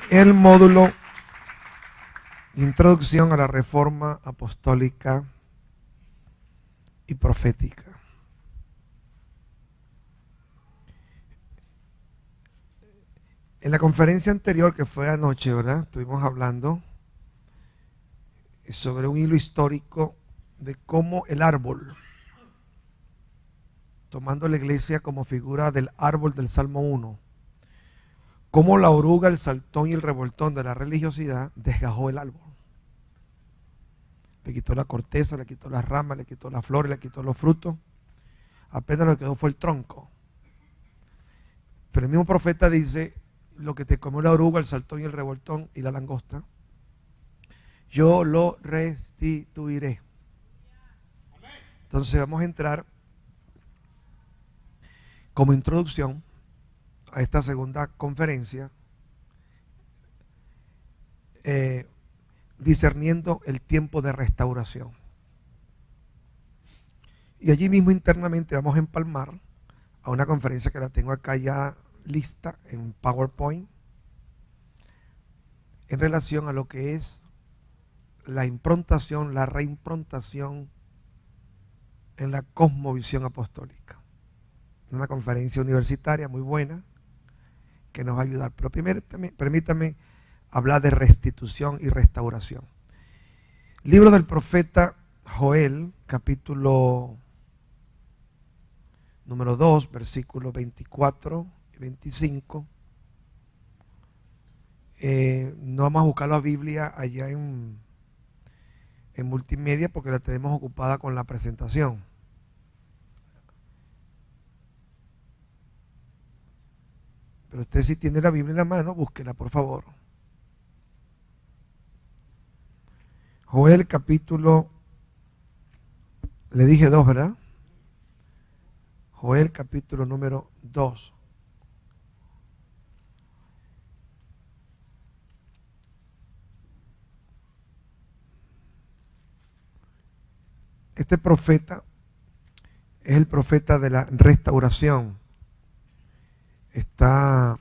El módulo Introducción a la Reforma Apostólica y Profética. En la conferencia anterior, que fue anoche, ¿verdad? Estuvimos hablando sobre un hilo histórico de cómo el árbol, tomando la iglesia como figura del árbol del Salmo 1, cómo la oruga, el saltón y el revoltón de la religiosidad desgajó el árbol. Le quitó la corteza, le quitó las ramas, le quitó las flores, le quitó los frutos. Apenas lo que quedó fue el tronco. Pero el mismo profeta dice, lo que te comió la oruga, el saltón y el revoltón y la langosta, yo lo restituiré. Entonces vamos a entrar como introducción a esta segunda conferencia, discerniendo el tiempo de restauración. Y allí mismo internamente vamos a empalmar a una conferencia que la tengo acá ya lista en PowerPoint, en relación a lo que es la improntación, la reimprontación en la cosmovisión apostólica. Una conferencia universitaria muy buena que nos va a ayudar. Pero primero permítame hablar de restitución y restauración. Libro del profeta Joel, capítulo número 2, versículos 24 y 25. No vamos a buscar la Biblia allá en multimedia porque la tenemos ocupada con la presentación. Pero usted, si tiene la Biblia en la mano, búsquela, por favor. Joel capítulo, le dije 2, ¿verdad? Joel capítulo número 2. Este profeta es el profeta de la restauración. Está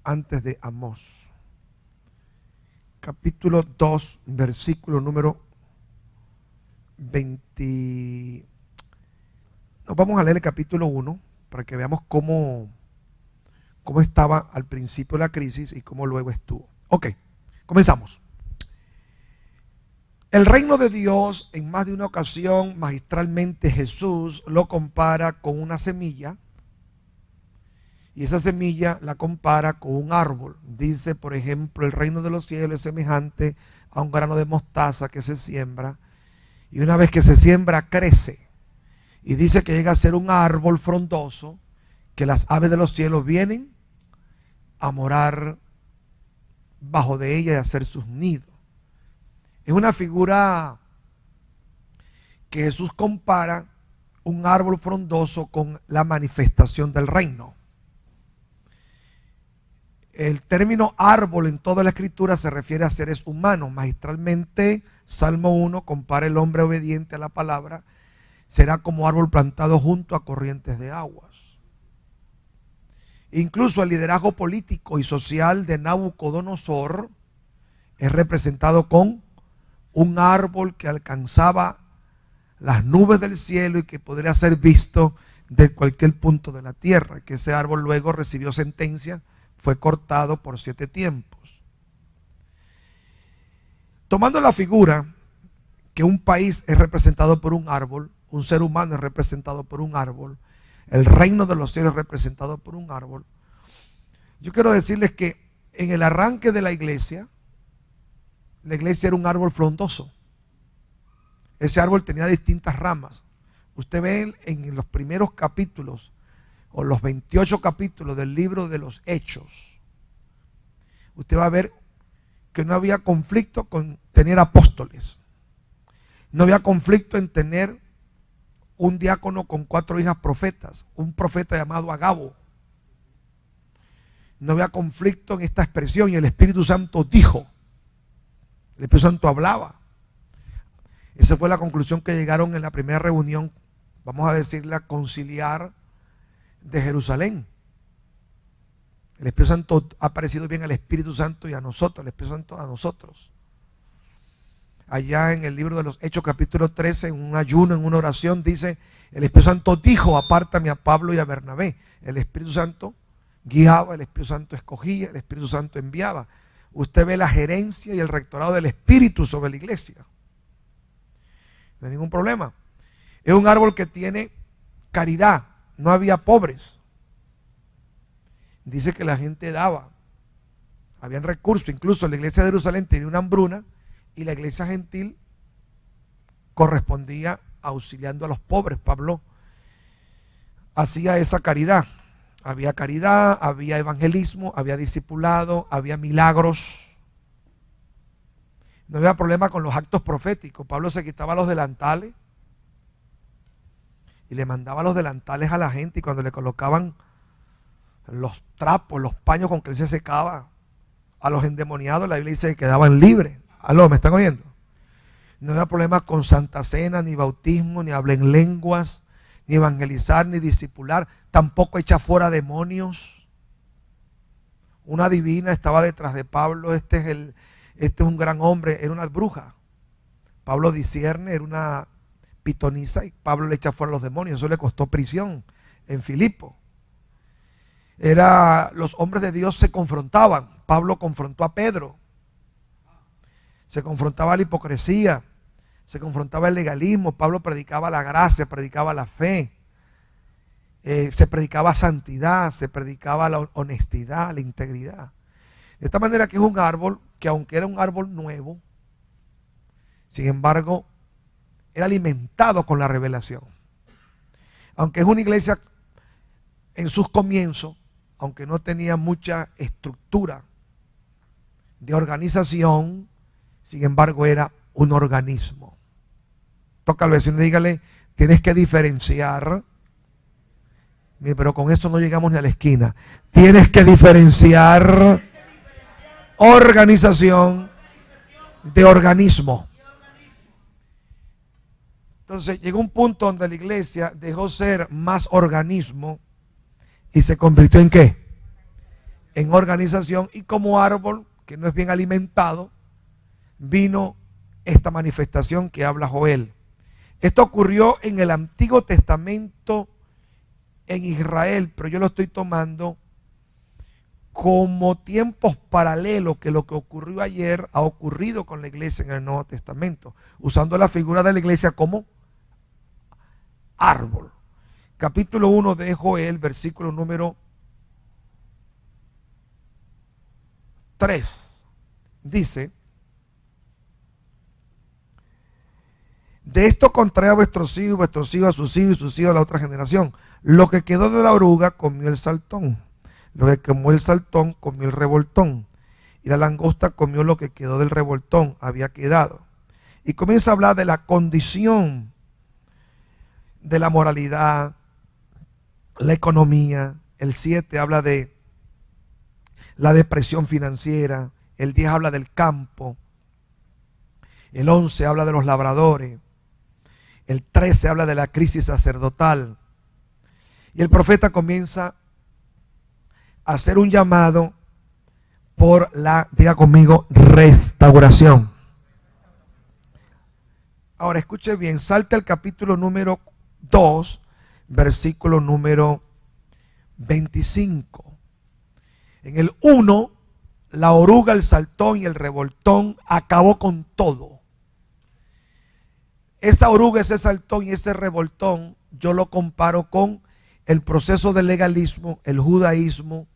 antes de Amós. Capítulo 2, versículo número 20. Nos vamos a leer el capítulo 1 para que veamos cómo estaba al principio la crisis y cómo luego estuvo. Ok, comenzamos. El reino de Dios, en más de una ocasión, magistralmente Jesús lo compara con una semilla, y esa semilla la compara con un árbol. Dice, por ejemplo, el reino de los cielos es semejante a un grano de mostaza que se siembra, y una vez que se siembra crece, y dice que llega a ser un árbol frondoso, que las aves de los cielos vienen a morar bajo de ella y a hacer sus nidos. Es una figura que Jesús compara un árbol frondoso con la manifestación del reino. El término árbol en toda la escritura se refiere a seres humanos. Magistralmente, Salmo 1 compara el hombre obediente a la palabra, será como árbol plantado junto a corrientes de aguas. Incluso el liderazgo político y social de Nabucodonosor es representado con un árbol que alcanzaba las nubes del cielo y que podría ser visto de cualquier punto de la tierra, que ese árbol luego recibió sentencia, fue cortado por 7 tiempos. Tomando la figura que un país es representado por un árbol, un ser humano es representado por un árbol, el reino de los cielos es representado por un árbol, yo quiero decirles que en el arranque de la iglesia era un árbol frondoso. Ese árbol tenía distintas ramas. Usted ve en los primeros capítulos, o los 28 capítulos del libro de los Hechos, usted va a ver que no había conflicto con tener apóstoles. No había conflicto en tener un diácono con 4 hijas profetas, un profeta llamado Agabo. No había conflicto en esta expresión, y el Espíritu Santo dijo, el Espíritu Santo hablaba. Esa fue la conclusión que llegaron en la primera reunión, vamos a decirla, conciliar de Jerusalén. El Espíritu Santo ha parecido bien al Espíritu Santo y a nosotros, el Espíritu Santo a nosotros. Allá en el libro de los Hechos capítulo 13, en un ayuno, en una oración, dice, el Espíritu Santo dijo, apártame a Pablo y a Bernabé. El Espíritu Santo guiaba, el Espíritu Santo escogía, el Espíritu Santo enviaba. Usted ve la gerencia y el rectorado del Espíritu sobre la iglesia. No hay ningún problema. Es un árbol que tiene caridad, no había pobres. Dice que la gente daba, habían recursos, incluso la iglesia de Jerusalén tenía una hambruna y la iglesia gentil correspondía auxiliando a los pobres. Pablo hacía esa caridad. Había caridad, había evangelismo, había discipulado, había milagros. No había problema con los actos proféticos. Pablo se quitaba los delantales y le mandaba los delantales a la gente, y cuando le colocaban los trapos, los paños con que él se secaba a los endemoniados, la Biblia dice que quedaban libres. ¿Aló? ¿Me están oyendo? No había problema con Santa Cena, ni bautismo, ni hablar en lenguas, ni evangelizar, ni discipular, tampoco echar fuera demonios. Una divina estaba detrás de Pablo. Este es un gran hombre, era una bruja. Pablo discierne, era una pitonisa, y Pablo le echa fuera los demonios. Eso le costó prisión en Filipo. Los hombres de Dios se confrontaban. Pablo confrontó a Pedro. Se confrontaba la hipocresía, se confrontaba el legalismo. Pablo predicaba la gracia, predicaba la fe, se predicaba santidad, se predicaba la honestidad, la integridad. De esta manera que es un árbol que, aunque era un árbol nuevo, sin embargo, era alimentado con la revelación. Aunque es una iglesia en sus comienzos, aunque no tenía mucha estructura de organización, sin embargo era un organismo. Toca al vecino y dígale, tienes que diferenciar. Mire, pero con eso no llegamos ni a la esquina. Tienes que diferenciar organización de organismo. Entonces llegó un punto donde la iglesia dejó ser más organismo y se convirtió en ¿qué? En organización, y como árbol que no es bien alimentado, vino esta manifestación que habla Joel. Esto ocurrió en el Antiguo Testamento en Israel, pero yo lo estoy tomando como tiempos paralelos, que lo que ocurrió ayer ha ocurrido con la iglesia en el Nuevo Testamento, usando la figura de la iglesia como árbol. Capítulo 1 de Joel, versículo número 3, dice: de esto contaré a vuestros hijos a sus hijos y sus hijos a la otra generación. Lo que quedó de la oruga comió el saltón, lo que comió el saltón comió el revoltón, y la langosta comió lo que quedó del revoltón, había quedado. Y comienza a hablar de la condición de la moralidad, la economía. El 7 habla de la depresión financiera, el 10 habla del campo, el 11 habla de los labradores, el 13 habla de la crisis sacerdotal, y el profeta comienza a hacer un llamado por la, diga conmigo, restauración. Ahora escuche bien, salte al capítulo número 2, versículo número 25. En el 1, la oruga, el saltón y el revoltón acabó con todo. Esa oruga, ese saltón y ese revoltón, yo lo comparo con el proceso del legalismo, el judaísmo,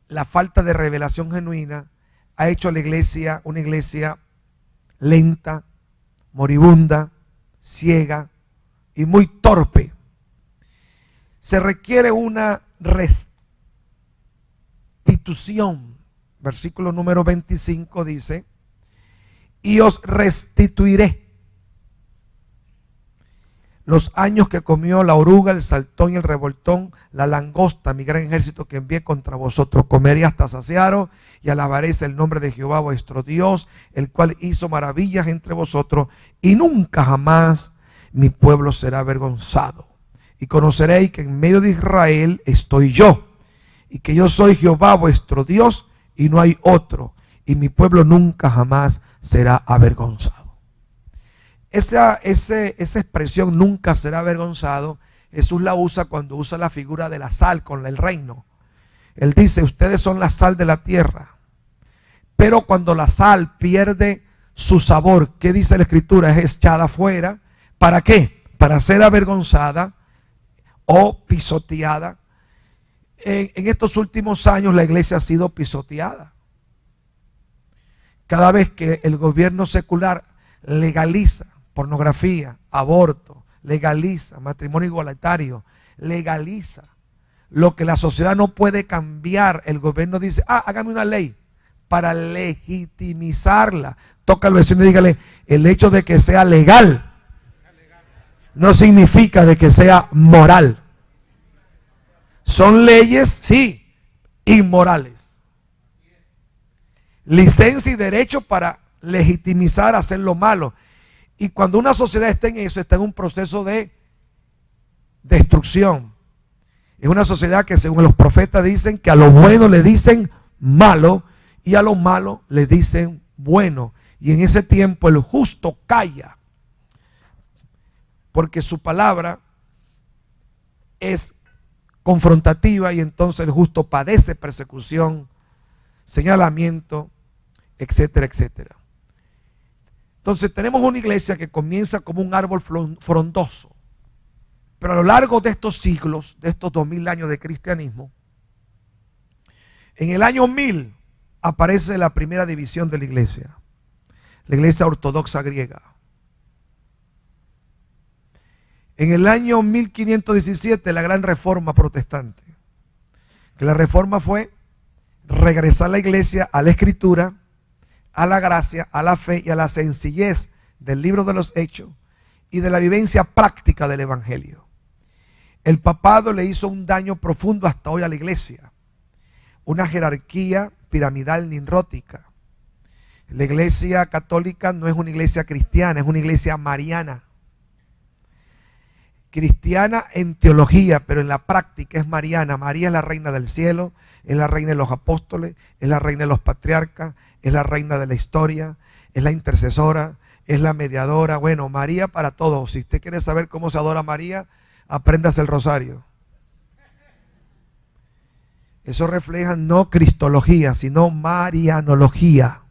la falta de revelación genuina, ha hecho la iglesia una iglesia lenta, moribunda, ciega y muy torpe. Se requiere una restitución. Versículo número 25 dice: y os restituiré los años que comió la oruga, el saltón y el revoltón, la langosta, mi gran ejército que envié contra vosotros. Comeré hasta saciaros y alabaréis el nombre de Jehová vuestro Dios, el cual hizo maravillas entre vosotros, y nunca jamás mi pueblo será avergonzado. Y conoceréis que en medio de Israel estoy yo, y que yo soy Jehová vuestro Dios, y no hay otro, y mi pueblo nunca jamás será avergonzado. Esa expresión, nunca será avergonzado, Jesús la usa cuando usa la figura de la sal con el reino. Él dice, ustedes son la sal de la tierra. Pero cuando la sal pierde su sabor, ¿qué dice la Escritura? Es echada afuera. ¿Para qué? Para ser avergonzada o pisoteada. En estos últimos años la iglesia ha sido pisoteada. Cada vez que el gobierno secular legaliza pornografía, aborto, legaliza matrimonio igualitario, legaliza lo que la sociedad no puede cambiar, el gobierno dice, hágame una ley para legitimizarla. Toca al vecino y dígale, el hecho de que sea legal no significa de que sea moral. Son leyes, sí, inmorales. Licencia y derecho para legitimizar hacer lo malo. Y cuando una sociedad está en eso, está en un proceso de destrucción. Es una sociedad que, según los profetas, dicen que a lo bueno le dicen malo y a lo malo le dicen bueno. Y en ese tiempo el justo calla, porque su palabra es confrontativa, y entonces el justo padece persecución, señalamiento, etcétera, etcétera. Entonces tenemos una iglesia que comienza como un árbol frondoso, pero a lo largo de estos siglos, de estos 2000 años de cristianismo, en el año 1000 aparece la primera división de la iglesia ortodoxa griega. En el año 1517 la gran reforma protestante, que la reforma fue regresar la iglesia a la escritura, a la gracia, a la fe y a la sencillez del libro de los Hechos y de la vivencia práctica del evangelio. El papado le hizo un daño profundo hasta hoy a la iglesia, una jerarquía piramidal ninrótica. La iglesia católica no es una iglesia cristiana, es una iglesia mariana. Cristiana en teología, pero en la práctica es mariana. María es la reina del cielo, es la reina de los apóstoles, es la reina de los patriarcas, es la reina de la historia, es la intercesora, es la mediadora. Bueno, María para todos. Si usted quiere saber cómo se adora a María, apréndase el rosario. Eso refleja no cristología, sino marianología.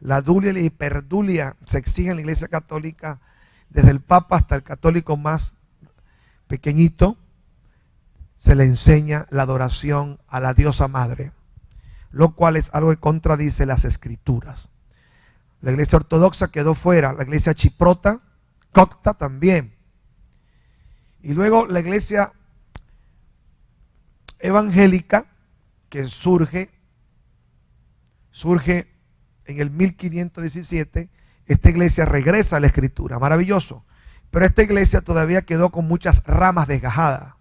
La dulia y la hiperdulia se exigen en la iglesia católica, desde el papa hasta el católico más pequeñito. Se le enseña la adoración a la diosa madre, lo cual es algo que contradice las escrituras. La iglesia ortodoxa quedó fuera, la iglesia chiprota, copta también. Y luego la iglesia evangélica, que surge en el 1517, esta iglesia regresa a la escritura, maravilloso. Pero esta iglesia todavía quedó con muchas ramas desgajadas.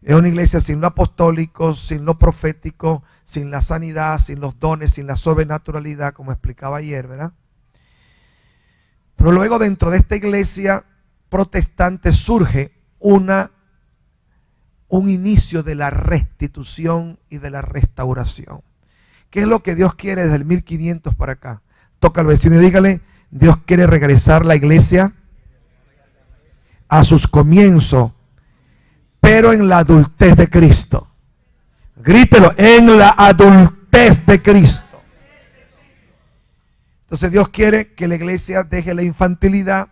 Es una iglesia sin lo apostólico, sin lo profético, sin la sanidad, sin los dones, sin la sobrenaturalidad, como explicaba ayer, ¿verdad? Pero luego dentro de esta iglesia protestante surge un inicio de la restitución y de la restauración. ¿Qué es lo que Dios quiere desde el 1500 para acá? Toca al vecino y dígale, Dios quiere regresar la iglesia a sus comienzos, pero en la adultez de Cristo. Grítelo, en la adultez de Cristo. Entonces Dios quiere que la iglesia deje la infantilidad,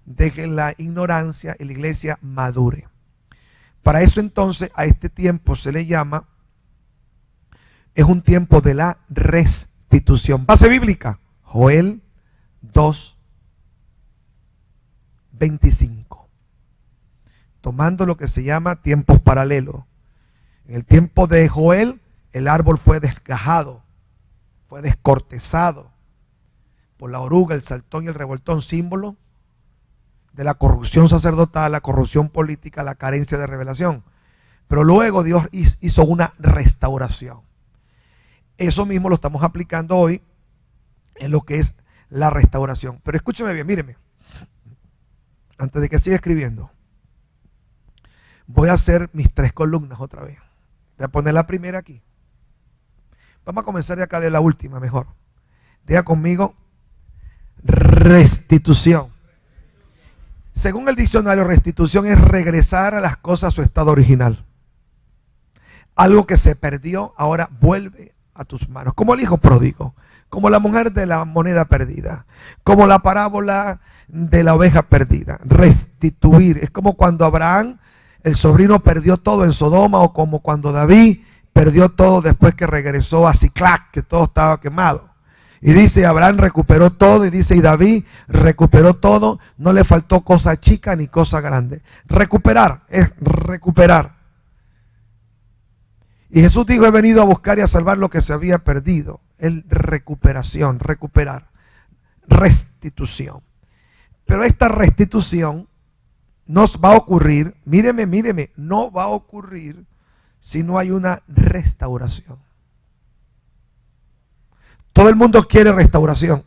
deje la ignorancia y la iglesia madure. Para eso entonces a este tiempo se le llama, es un tiempo de la restitución. Base bíblica, Joel 2:25. Tomando lo que se llama tiempos paralelos. En el tiempo de Joel, el árbol fue desgajado, fue descortezado por la oruga, el saltón y el revoltón, símbolo de la corrupción sacerdotal, la corrupción política, la carencia de revelación. Pero luego Dios hizo una restauración. Eso mismo lo estamos aplicando hoy en lo que es la restauración. Pero escúcheme bien, míreme. Antes de que siga escribiendo, voy a hacer mis 3 columnas otra vez. Voy a poner la primera aquí. Vamos a comenzar de acá de la última mejor. Diga conmigo, restitución. Según el diccionario, restitución es regresar a las cosas a su estado original. Algo que se perdió ahora vuelve a tus manos. Como el hijo pródigo, como la mujer de la moneda perdida, como la parábola de la oveja perdida. Restituir. Es como cuando Abraham, el sobrino, perdió todo en Sodoma, o como cuando David perdió todo después que regresó a Siclac, que todo estaba quemado. Y dice, Abraham recuperó todo, y dice, y David recuperó todo, no le faltó cosa chica ni cosa grande. Recuperar es recuperar. Y Jesús dijo, he venido a buscar y a salvar lo que se había perdido. Recuperación, recuperar, restitución. Pero esta restitución nos va a ocurrir, míreme, no va a ocurrir si no hay una restauración. Todo el mundo quiere restauración,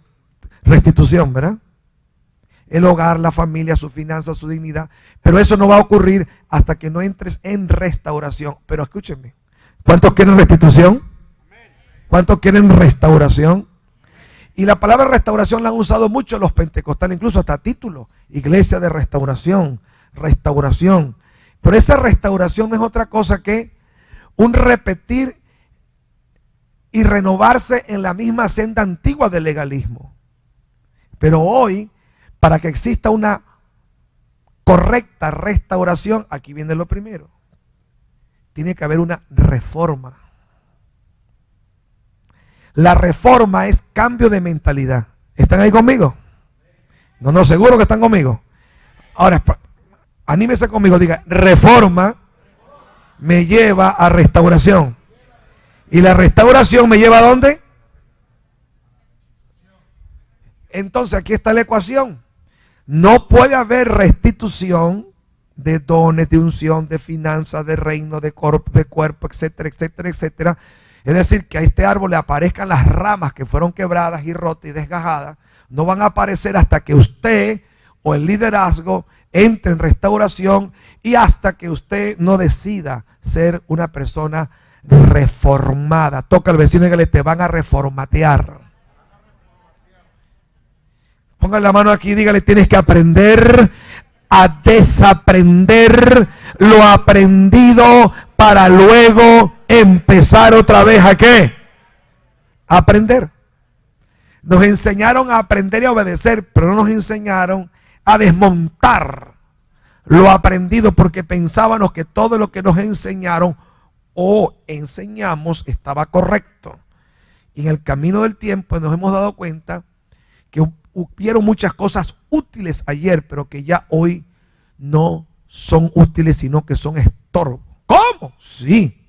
restitución, ¿verdad? El hogar, la familia, su finanza, su dignidad. Pero eso no va a ocurrir hasta que no entres en restauración. Pero escúchenme, ¿cuántos quieren restitución? ¿Cuántos quieren restauración? Y la palabra restauración la han usado mucho los pentecostales, incluso hasta título, iglesia de restauración, restauración. Pero esa restauración no es otra cosa que un repetir y renovarse en la misma senda antigua del legalismo. Pero hoy, para que exista una correcta restauración, aquí viene lo primero, tiene que haber una reforma. La reforma es cambio de mentalidad. ¿Están ahí conmigo? No, seguro que están conmigo. Ahora, anímese conmigo, diga, reforma me lleva a restauración. ¿Y la restauración me lleva a dónde? Entonces aquí está la ecuación. No puede haber restitución de dones, de unción, de finanzas, de reino, de cuerpo, etcétera, etcétera, etcétera. Es decir, que a este árbol le aparezcan las ramas que fueron quebradas y rotas y desgajadas. No van a aparecer hasta que usted o el liderazgo entre en restauración y hasta que usted no decida ser una persona reformada. Toca al vecino y dígale, te van a reformatear. Ponga la mano aquí y dígale, tienes que aprender a desaprender lo aprendido para luego empezar otra vez ¿a qué? A aprender. Nos enseñaron a aprender y a obedecer, pero no nos enseñaron a desmontar lo aprendido, porque pensábamos que todo lo que nos enseñaron o enseñamos estaba correcto. Y en el camino del tiempo nos hemos dado cuenta que hubieron muchas cosas útiles ayer, pero que ya hoy no son útiles, sino que son estorbo. ¿Cómo? Sí,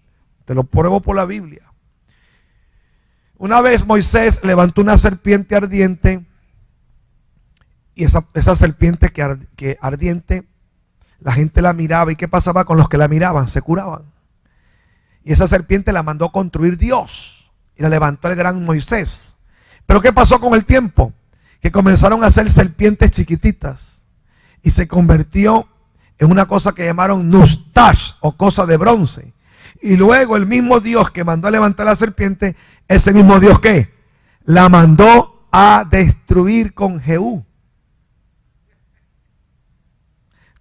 te lo pruebo por la Biblia. Una vez Moisés levantó una serpiente ardiente, y esa serpiente que ardiente, la gente la miraba, y ¿qué pasaba con los que la miraban? Se curaban. Y esa serpiente la mandó construir Dios, y la levantó el gran Moisés. Pero ¿qué pasó con el tiempo? Que comenzaron a hacer serpientes chiquititas, y se convirtió en una cosa que llamaron Nustash, o cosa de bronce. Y luego el mismo Dios que mandó a levantar la serpiente, ese mismo Dios que la mandó a destruir con Jehú.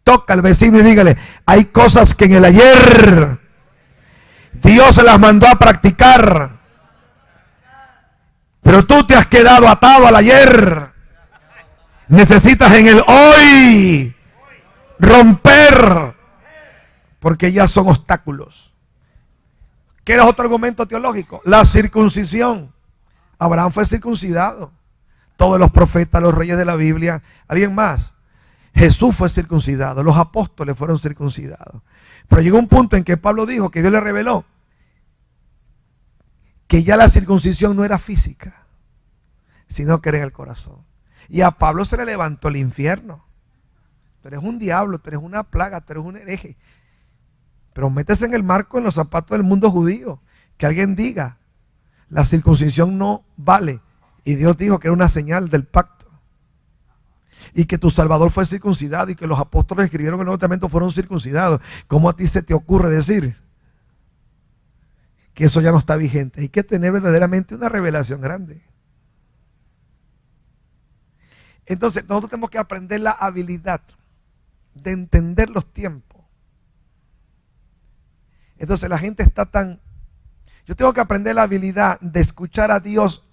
Toca al vecino y dígale, hay cosas que en el ayer Dios se las mandó a practicar, pero tú te has quedado atado al ayer. Necesitas en el hoy romper, porque ya son obstáculos. ¿Quieres otro argumento teológico? La circuncisión. Abraham fue circuncidado. Todos los profetas, los reyes de la Biblia. ¿Alguien más? Jesús fue circuncidado. Los apóstoles fueron circuncidados. Pero llegó un punto en que Pablo dijo, que Dios le reveló que ya la circuncisión no era física, sino que era en el corazón. Y a Pablo se le levantó el infierno. tú eres un diablo, tú eres una plaga, tú eres un hereje. Pero métese en el marco, en los zapatos del mundo judío. Que alguien diga, la circuncisión no vale. Y Dios dijo que era una señal del pacto. Y que tu Salvador fue circuncidado y que los apóstoles escribieron el Nuevo Testamento fueron circuncidados. ¿Cómo a ti se te ocurre decir que eso ya no está vigente? Hay que tener verdaderamente una revelación grande. Entonces, nosotros tenemos que aprender la habilidad de entender los tiempos. Entonces, la gente está tan... Yo tengo que aprender la habilidad de escuchar a Dios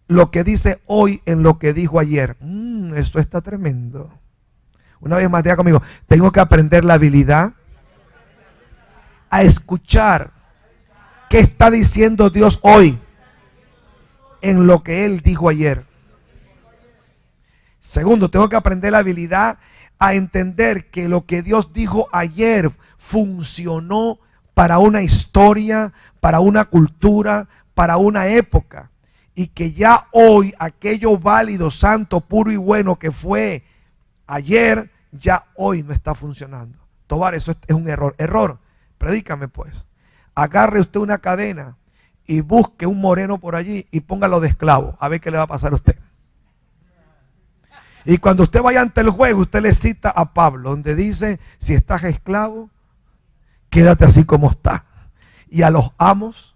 lo que dice hoy en lo que dijo ayer. Eso está tremendo. Una vez más, diga conmigo, tengo que aprender la habilidad a escuchar qué está diciendo Dios hoy en lo que Él dijo ayer. Segundo, tengo que aprender la habilidad a entender que lo que Dios dijo ayer funcionó para una historia, para una cultura, para una época. Y que ya hoy aquello válido, santo, puro y bueno que fue ayer, ya hoy no está funcionando. Tobar, eso es un error. Error, predícame pues. Agarre usted una cadena y busque un moreno por allí y póngalo de esclavo. A ver qué le va a pasar a usted. Y cuando usted vaya ante el juez, usted le cita a Pablo, donde dice, si estás esclavo, quédate así como está. Y a los amos,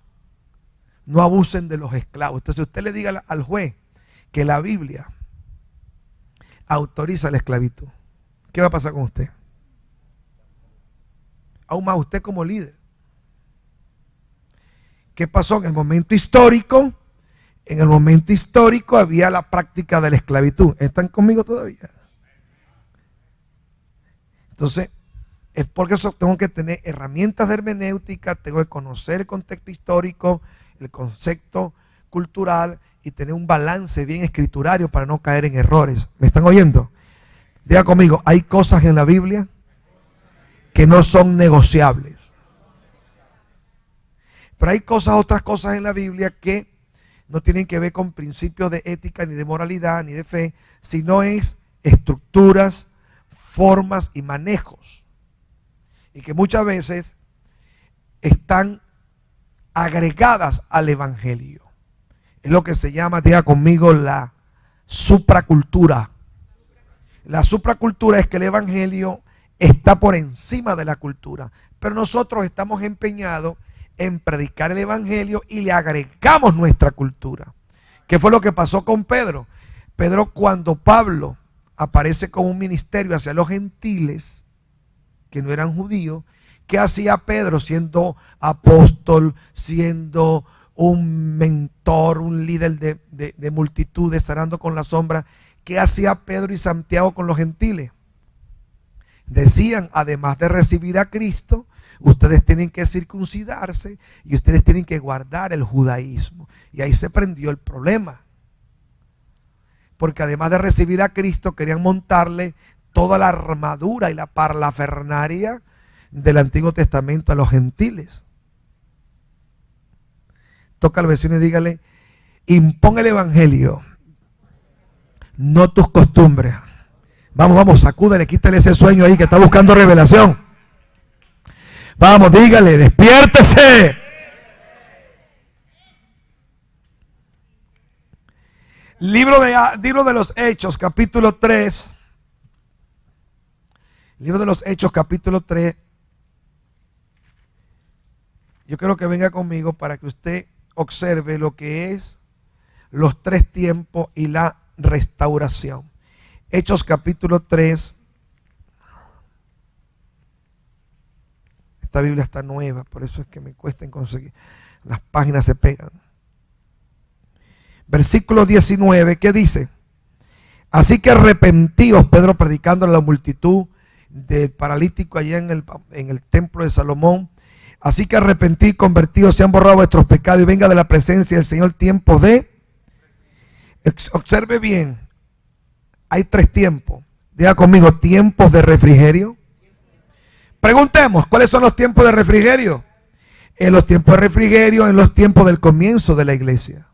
no abusen de los esclavos. Entonces usted le diga al juez que la Biblia autoriza la esclavitud. ¿Qué va a pasar con usted? Aún más usted como líder. ¿Qué pasó en el momento histórico? En el momento histórico había la práctica de la esclavitud. ¿Están conmigo todavía? Entonces, es porque eso tengo que tener herramientas de hermenéutica, tengo que conocer el contexto histórico, el concepto cultural y tener un balance bien escriturario para no caer en errores. ¿Me están oyendo? Diga conmigo, hay cosas en la Biblia que no son negociables. Pero hay otras cosas en la Biblia que no tienen que ver con principios de ética, ni de moralidad, ni de fe, sino es estructuras, formas y manejos. Y que muchas veces están agregadas al evangelio. Es lo que se llama, diga conmigo, la supracultura. La supracultura es que el evangelio está por encima de la cultura. Pero nosotros estamos empeñados en predicar el evangelio y le agregamos nuestra cultura. ¿Qué fue lo que pasó con Pedro? Pedro, cuando Pablo aparece con un ministerio hacia los gentiles que no eran judíos, ¿qué hacía Pedro siendo apóstol, siendo un mentor, un líder de multitudes, sanando con la sombra? ¿Qué hacía Pedro y Santiago con los gentiles? Decían, además de recibir a Cristo, ustedes tienen que circuncidarse y ustedes tienen que guardar el judaísmo. Y ahí se prendió el problema. Porque además de recibir a Cristo, querían montarle toda la armadura y la parlafernaria del Antiguo Testamento a los gentiles. Toca al vecino y dígale, impón el evangelio, no tus costumbres. Vamos, sacúdele, quítale ese sueño ahí que está buscando revelación. Vamos, dígale, despiértese. Libro de los Hechos, capítulo 3. Libro de los Hechos, capítulo 3. Yo quiero que venga conmigo para que usted observe lo que es los tres tiempos y la restauración. Hechos, capítulo 3. Esta Biblia está nueva, por eso es que me cuesta en conseguir. Las páginas se pegan. Versículo 19, ¿qué dice? Así que arrepentíos, Pedro predicando a la multitud del paralítico allá en el templo de Salomón. Así que arrepentí, convertidos, se han borrado vuestros pecados y venga de la presencia del Señor tiempos de... Observe bien, hay tres tiempos. Diga conmigo, tiempos de refrigerio. Preguntemos, ¿cuáles son los tiempos de refrigerio? En los tiempos de refrigerio, en los tiempos del comienzo de la iglesia.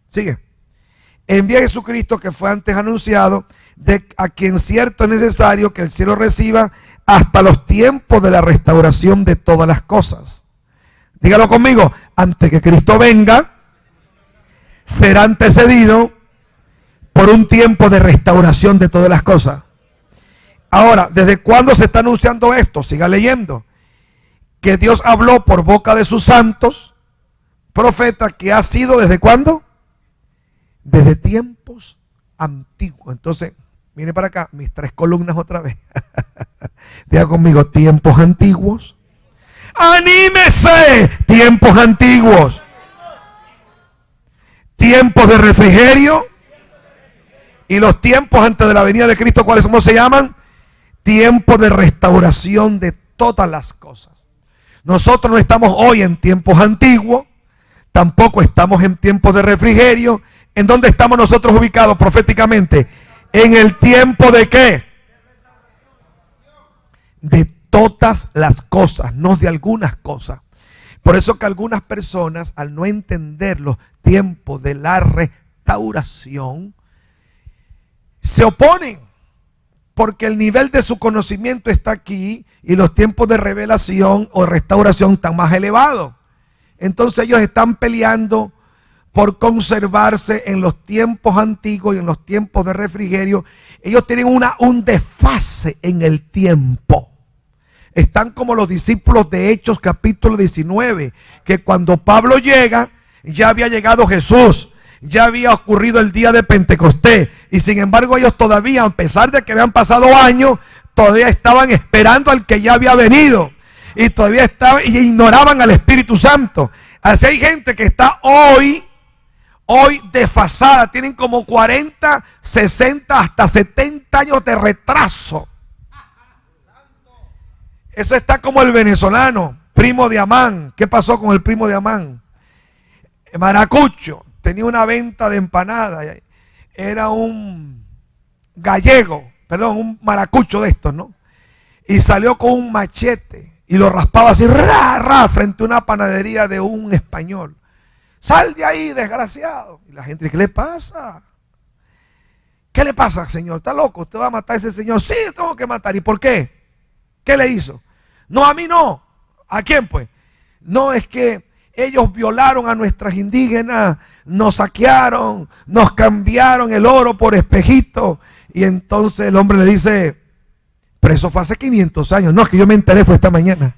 Sigue. envía a Jesucristo, que fue antes anunciado, a quien cierto es necesario que el cielo reciba hasta los tiempos de la restauración de todas las cosas. Dígalo conmigo, antes que Cristo venga, será antecedido por un tiempo de restauración de todas las cosas. Ahora, ¿desde cuándo se está anunciando esto? Siga leyendo. Que Dios habló por boca de sus santos profetas, que ha sido ¿desde cuándo? Desde tiempos antiguos. Entonces, mire para acá, mis 3 columnas otra vez. Diga conmigo, tiempos antiguos. ¡Anímese! Tiempos antiguos. Tiempos de refrigerio. Y los tiempos antes de la venida de Cristo, ¿cuáles cómo se llaman? Tiempo de restauración de todas las cosas. Nosotros no estamos hoy en tiempos antiguos, tampoco estamos en tiempos de refrigerio. ¿En dónde estamos nosotros ubicados proféticamente? En el tiempo de ¿qué? De todas las cosas, no de algunas cosas. Por eso que algunas personas, al no entender los tiempos de la restauración, se oponen, porque el nivel de su conocimiento está aquí y los tiempos de revelación o restauración están más elevados. Entonces ellos están peleando por conservarse en los tiempos antiguos y en los tiempos de refrigerio. Ellos tienen un desfase en el tiempo. Están como los discípulos de Hechos capítulo 19, que cuando Pablo llega, ya había llegado Jesús. Ya había ocurrido el día de Pentecostés, y sin embargo ellos todavía, a pesar de que habían pasado años, todavía estaban esperando al que ya había venido, y todavía estaban y ignoraban al Espíritu Santo. Así hay gente que está hoy desfasada, tienen como 40, 60, hasta 70 años de retraso. Eso está como el venezolano, primo de Amán. ¿Qué pasó con el primo de Amán? Maracucho. Tenía una venta de empanadas, era un gallego, perdón, un maracucho de estos, ¿no? Y salió con un machete y lo raspaba así, frente a una panadería de un español. ¡Sal de ahí, desgraciado! Y la gente dice, ¿qué le pasa? ¿Qué le pasa, señor? ¿Está loco? ¿Usted va a matar a ese señor? Sí, tengo que matar. ¿Y por qué? ¿Qué le hizo? No, a mí no. ¿A quién, pues? No, es que ellos violaron a nuestras indígenas, nos saquearon, nos cambiaron el oro por espejitos. Y entonces el hombre le dice, pero eso fue hace 500 años. No, es que yo me enteré, fue esta mañana.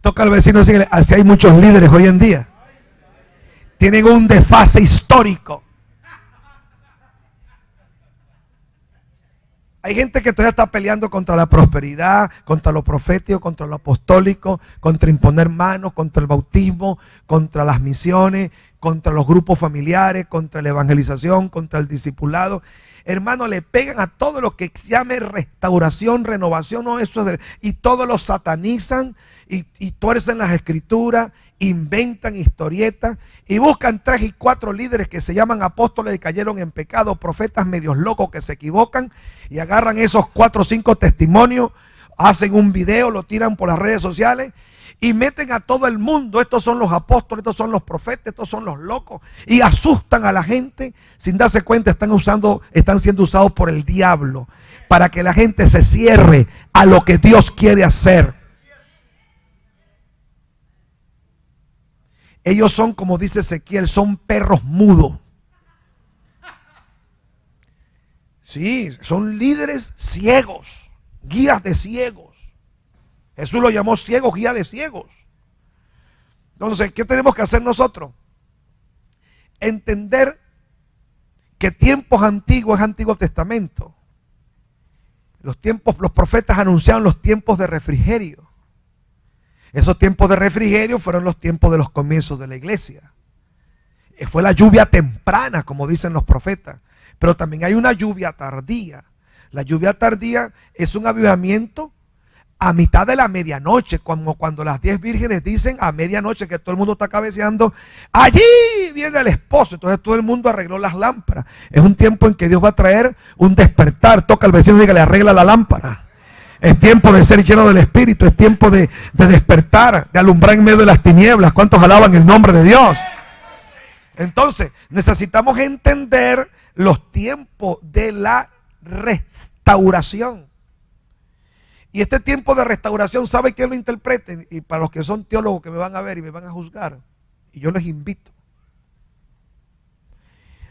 Toca al vecino decirle, así hay muchos líderes hoy en día. Tienen un desfase histórico. Hay gente que todavía está peleando contra la prosperidad, contra lo profético, contra lo apostólico, contra imponer manos, contra el bautismo, contra las misiones, contra los grupos familiares, contra la evangelización, contra el discipulado. Hermano, le pegan a todo lo que llame restauración, renovación, no, eso es y todos lo satanizan y tuercen las escrituras, inventan historietas y buscan 3 y 4 líderes que se llaman apóstoles y cayeron en pecado, profetas medios locos que se equivocan y agarran esos 4 o 5 testimonios, hacen un video, lo tiran por las redes sociales y meten a todo el mundo, estos son los apóstoles, estos son los profetas, estos son los locos, y asustan a la gente sin darse cuenta, están siendo usados por el diablo para que la gente se cierre a lo que Dios quiere hacer. Ellos son, como dice Ezequiel, son perros mudos. Sí, son líderes ciegos, guías de ciegos. Jesús lo llamó ciegos, guía de ciegos. Entonces, ¿qué tenemos que hacer nosotros? Entender que tiempos antiguos es Antiguo Testamento. Los profetas anunciaron los tiempos de refrigerio. Esos tiempos de refrigerio fueron los tiempos de los comienzos de la iglesia. Fue la lluvia temprana, como dicen los profetas. Pero también hay una lluvia tardía. La lluvia tardía es un avivamiento a mitad de la medianoche, como cuando las 10 vírgenes dicen a medianoche que todo el mundo está cabeceando, allí viene el esposo. Entonces todo el mundo arregló las lámparas. Es un tiempo en que Dios va a traer un despertar. Toca al vecino y dígale, arregla la lámpara. Es tiempo de ser lleno del Espíritu. Es tiempo de despertar, de alumbrar en medio de las tinieblas. ¿Cuántos alaban el nombre de Dios? Entonces, necesitamos entender los tiempos de la restauración. Y este tiempo de restauración, ¿sabe quién lo interprete? Y para los que son teólogos que me van a ver y me van a juzgar, y yo les invito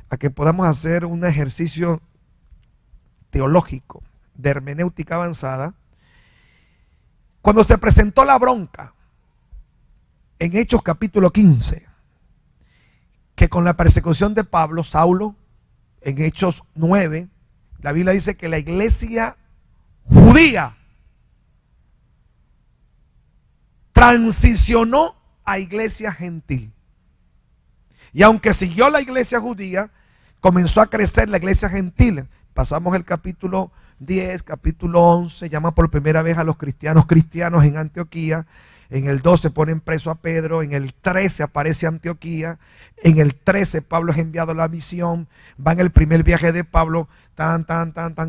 a que podamos hacer un ejercicio teológico de hermenéutica avanzada. Cuando se presentó la bronca en Hechos capítulo 15, que con la persecución de Pablo, Saulo, en Hechos 9, la Biblia dice que la iglesia judía transicionó a iglesia gentil. Y aunque siguió la iglesia judía, comenzó a crecer la iglesia gentil. Pasamos el capítulo 10, capítulo 11, llama por primera vez a los cristianos en Antioquía. En el 12 ponen preso a Pedro, en el 13 aparece Antioquía, en el 13 Pablo es enviado a la misión, va en el primer viaje de Pablo,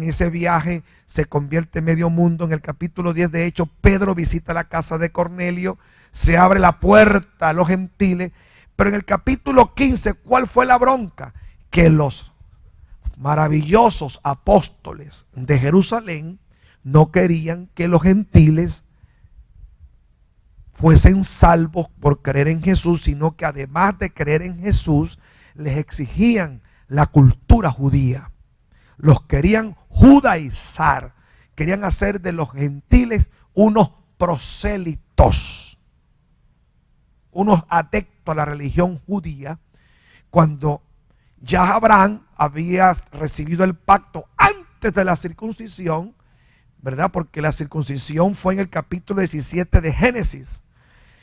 ese viaje se convierte en medio mundo. En el capítulo 10 de Hechos, Pedro visita la casa de Cornelio, se abre la puerta a los gentiles, pero en el capítulo 15, ¿cuál fue la bronca? Que los maravillosos apóstoles de Jerusalén no querían que los gentiles fuesen salvos por creer en Jesús, sino que además de creer en Jesús, les exigían la cultura judía. Los querían judaizar, querían hacer de los gentiles unos prosélitos, unos adeptos a la religión judía, cuando ya Abraham había recibido el pacto antes de la circuncisión, ¿verdad? Porque la circuncisión fue en el capítulo 17 de Génesis.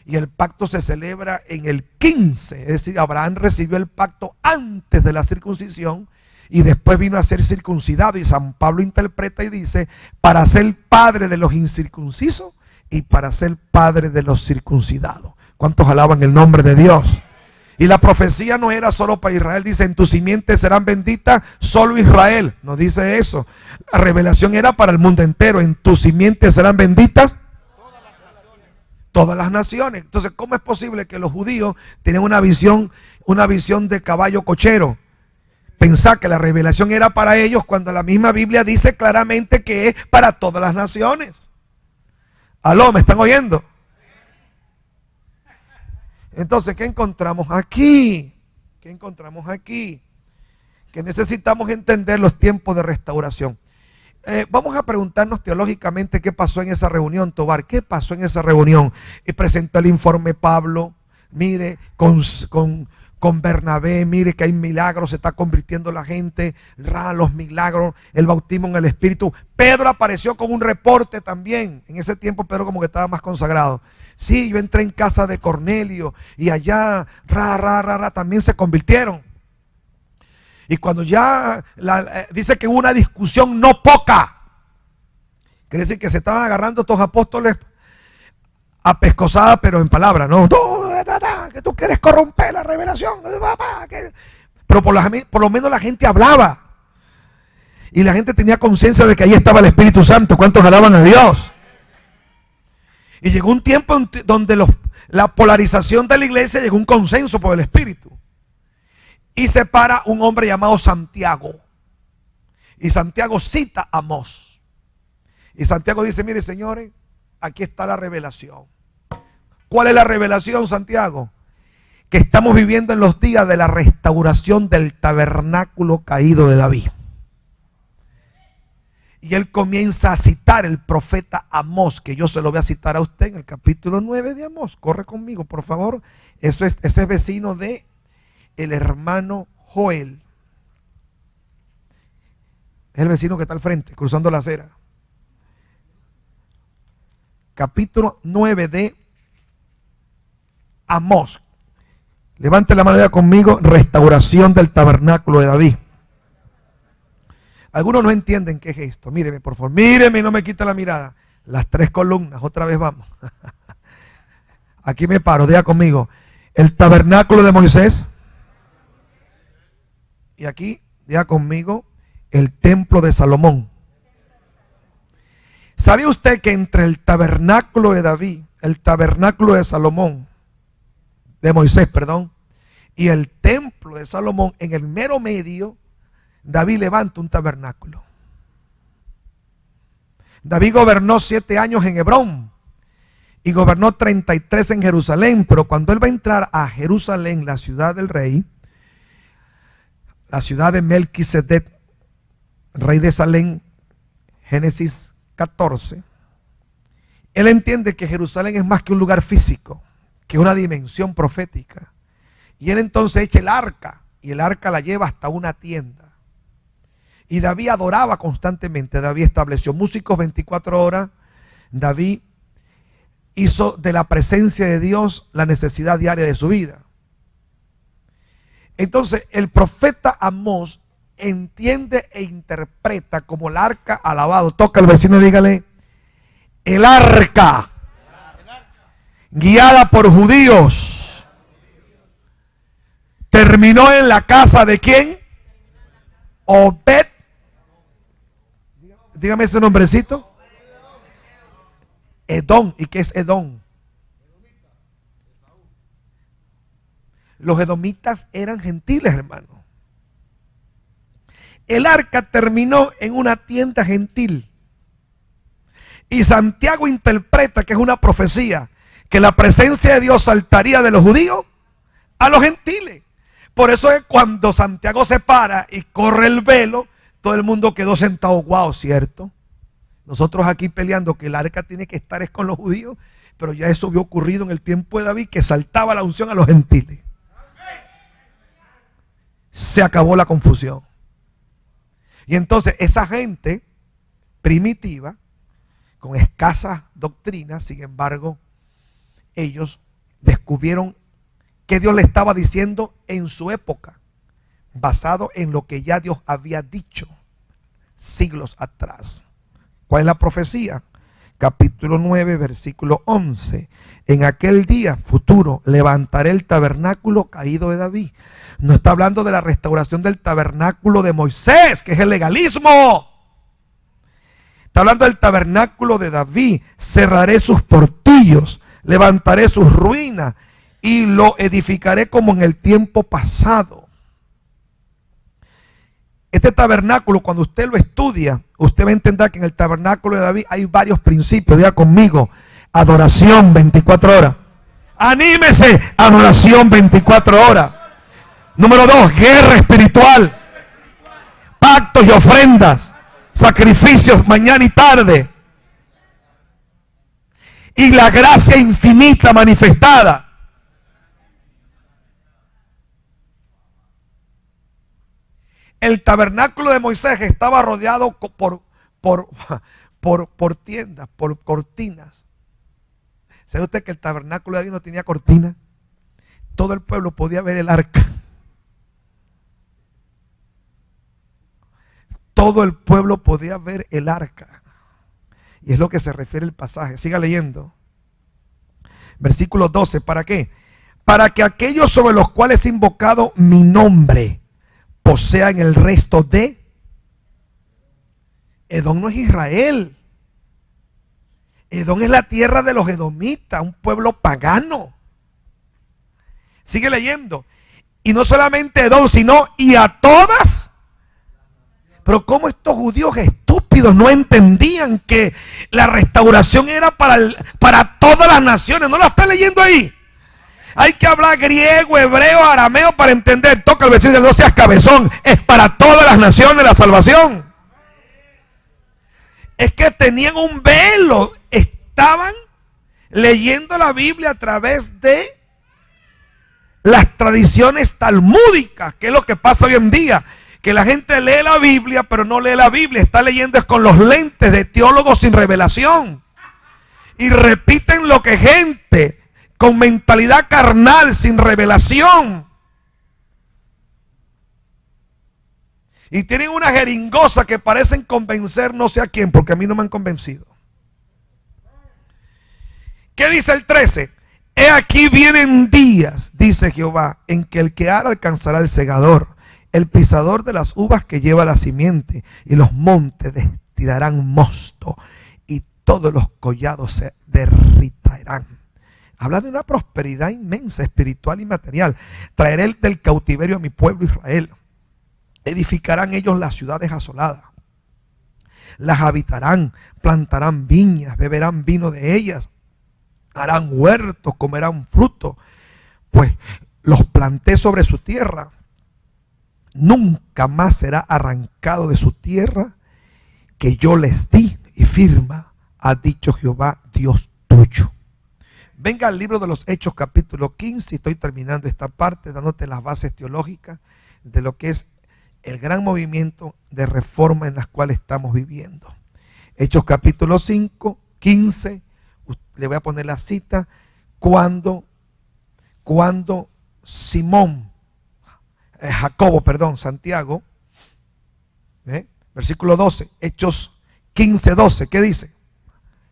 Y el pacto se celebra en el 15, es decir, Abraham recibió el pacto antes de la circuncisión y después vino a ser circuncidado. Y San Pablo interpreta y dice, para ser padre de los incircuncisos y para ser padre de los circuncidados. ¿Cuántos alaban el nombre de Dios? Y la profecía no era solo para Israel, dice, en tu simiente serán benditas solo Israel. No dice eso. La revelación era para el mundo entero, en tu simiente serán benditas todas las naciones. Entonces, ¿cómo es posible que los judíos tienen una visión de caballo cochero? Pensar que la revelación era para ellos cuando la misma Biblia dice claramente que es para todas las naciones. ¿Aló? ¿Me están oyendo? Entonces, ¿qué encontramos aquí? ¿Qué encontramos aquí? Que necesitamos entender los tiempos de restauración. Vamos a preguntarnos teológicamente qué pasó en esa reunión, Tobar. ¿Qué pasó en esa reunión? Y presentó el informe Pablo, mire, con Bernabé, mire que hay milagros, se está convirtiendo la gente, los milagros, el bautismo en el Espíritu. Pedro apareció con un reporte también. En ese tiempo Pedro como que estaba más consagrado. Sí, yo entré en casa de Cornelio y allá, también se convirtieron. Y cuando ya dice que hubo una discusión no poca, quiere decir que se estaban agarrando estos apóstoles a pescosada, pero en palabras, ¿no? Que tú quieres corromper la revelación, pero por lo menos la gente hablaba. Y la gente tenía conciencia de que ahí estaba el Espíritu Santo. ¿Cuántos alaban a Dios? Y llegó un tiempo donde la polarización de la iglesia llegó a un consenso por el Espíritu. Y se para un hombre llamado Santiago. Y Santiago cita a Amós. Y Santiago dice, mire señores, aquí está la revelación. ¿Cuál es la revelación, Santiago? Que estamos viviendo en los días de la restauración del tabernáculo caído de David. Y él comienza a citar el profeta Amós, que yo se lo voy a citar a usted en el capítulo 9 de Amós. Corre conmigo, por favor. Ese es vecino de el hermano Joel. Es el vecino que está al frente, cruzando la acera. Capítulo 9 de Amós. Levante la mano conmigo, restauración del tabernáculo de David. Algunos no entienden qué es esto. Míreme, por favor, míreme y no me quita la mirada. Las 3 columnas, otra vez vamos. Aquí me paro, diga conmigo. El tabernáculo de Moisés. Y aquí, diga conmigo, el templo de Salomón. ¿Sabía usted que entre el tabernáculo de David, el tabernáculo de Salomón, de Moisés, perdón, y el templo de Salomón, en el mero medio, David levanta un tabernáculo? David gobernó 7 años en Hebrón y gobernó 33 en Jerusalén, pero cuando él va a entrar a Jerusalén, la ciudad del rey, la ciudad de Melquisedec, rey de Salem, Génesis 14, él entiende que Jerusalén es más que un lugar físico, que una dimensión profética. Y él entonces echa el arca, y el arca la lleva hasta una tienda. Y David adoraba constantemente. David estableció músicos 24 horas. David hizo de la presencia de Dios la necesidad diaria de su vida. Entonces el profeta Amós entiende e interpreta como el arca alabado. Toca al vecino y dígale: el arca guiada por judíos terminó en la casa de ¿quién? Obed. Dígame ese nombrecito. Edom. ¿Y qué es Edom? Los edomitas eran gentiles, hermano. El arca terminó en una tienda gentil. Y Santiago interpreta que es una profecía, que la presencia de Dios saltaría de los judíos a los gentiles. Por eso es cuando Santiago se para y corre el velo, todo el mundo quedó sentado. Wow, ¿cierto? Nosotros aquí peleando que el arca tiene que estar es con los judíos, pero ya eso había ocurrido en el tiempo de David, que saltaba la unción a los gentiles. Se acabó la confusión. Y entonces esa gente primitiva, con escasas doctrinas, sin embargo, ellos descubrieron que Dios le estaba diciendo en su época, basado en lo que ya Dios había dicho siglos atrás. ¿Cuál es la profecía? Capítulo 9, versículo 11. En aquel día futuro levantaré el tabernáculo caído de David. No está hablando de la restauración del tabernáculo de Moisés, que es el legalismo. Está hablando del tabernáculo de David. Cerraré sus portillos, levantaré sus ruinas y lo edificaré como en el tiempo pasado. Este tabernáculo, cuando usted lo estudia, usted va a entender que en el tabernáculo de David hay varios principios. Diga conmigo: adoración 24 horas. Anímese, adoración 24 horas. Número 2, guerra espiritual. Pactos y ofrendas. Sacrificios mañana y tarde. Y la gracia infinita manifestada. El tabernáculo de Moisés estaba rodeado por tiendas, por cortinas. ¿Sabe usted que el tabernáculo de David no tenía cortina? Todo el pueblo podía ver el arca. Todo el pueblo podía ver el arca. Y es lo que se refiere el pasaje. Siga leyendo. Versículo 12. ¿Para qué? Para que aquellos sobre los cuales he invocado mi nombre posean el resto de Edom. No es Israel. Edom es la tierra de los edomitas, un pueblo pagano. Sigue leyendo. Y no solamente Edom, sino y a todas. Pero como estos judíos estúpidos no entendían que la restauración era para todas las naciones. ¿No lo está leyendo ahí? Hay que hablar griego, hebreo, arameo para entender. Toca el vecino, no seas cabezón. Es para todas las naciones la salvación. Es que tenían un velo. Estaban leyendo la Biblia a través de las tradiciones talmúdicas, que es lo que pasa hoy en día. Que la gente lee la Biblia, pero no lee la Biblia. Está leyendo es con los lentes de teólogos sin revelación. Y repiten lo que gente con mentalidad carnal, sin revelación. Y tienen una jeringosa que parecen convencer no sé a quién, porque a mí no me han convencido. ¿Qué dice el 13? He aquí vienen días, dice Jehová, en que el que ara alcanzará el segador, el pisador de las uvas que lleva la simiente, y los montes destirarán mosto, y todos los collados se derritarán. Habla de una prosperidad inmensa, espiritual y material. Traeré del cautiverio a mi pueblo Israel. Edificarán ellos las ciudades asoladas. Las habitarán, plantarán viñas, beberán vino de ellas. Harán huertos, comerán fruto, pues los planté sobre su tierra. Nunca más será arrancado de su tierra que yo les di, y firma ha dicho Jehová Dios tuyo. Venga al libro de los Hechos capítulo 15, estoy terminando esta parte dándote las bases teológicas de lo que es el gran movimiento de reforma en las cuales estamos viviendo. Hechos capítulo 5, 15, le voy a poner la cita, cuando Santiago, versículo 12, Hechos 15, 12, ¿qué dice?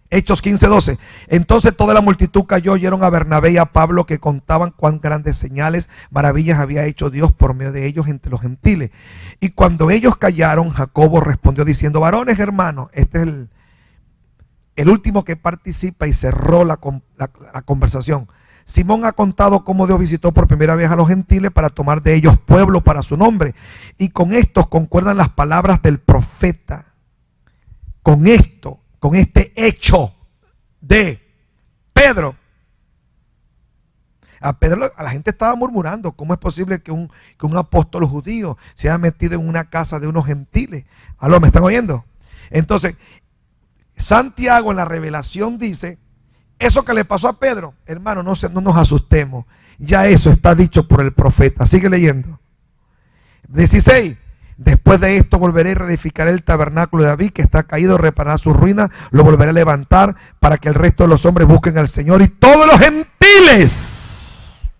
Hechos 15, 12. Entonces toda la multitud cayó, oyeron a Bernabé y a Pablo que contaban cuán grandes señales, maravillas había hecho Dios por medio de ellos entre los gentiles. Y cuando ellos callaron, Jacobo respondió diciendo: varones hermanos, este es el último que participa y cerró la conversación. Simón ha contado cómo Dios visitó por primera vez a los gentiles para tomar de ellos pueblo para su nombre. Y con estos concuerdan las palabras del profeta. Con este hecho de Pedro. A la gente estaba murmurando: ¿cómo es posible que un apóstol judío se haya metido en una casa de unos gentiles? ¿Aló, me están oyendo? Entonces, Santiago en la revelación dice: eso que le pasó a Pedro, hermano, no nos asustemos. Ya eso está dicho por el profeta. Sigue leyendo. 16. Después de esto volveré y reedificaré el tabernáculo de David que está caído, reparará su ruina, lo volveré a levantar para que el resto de los hombres busquen al Señor, y todos los gentiles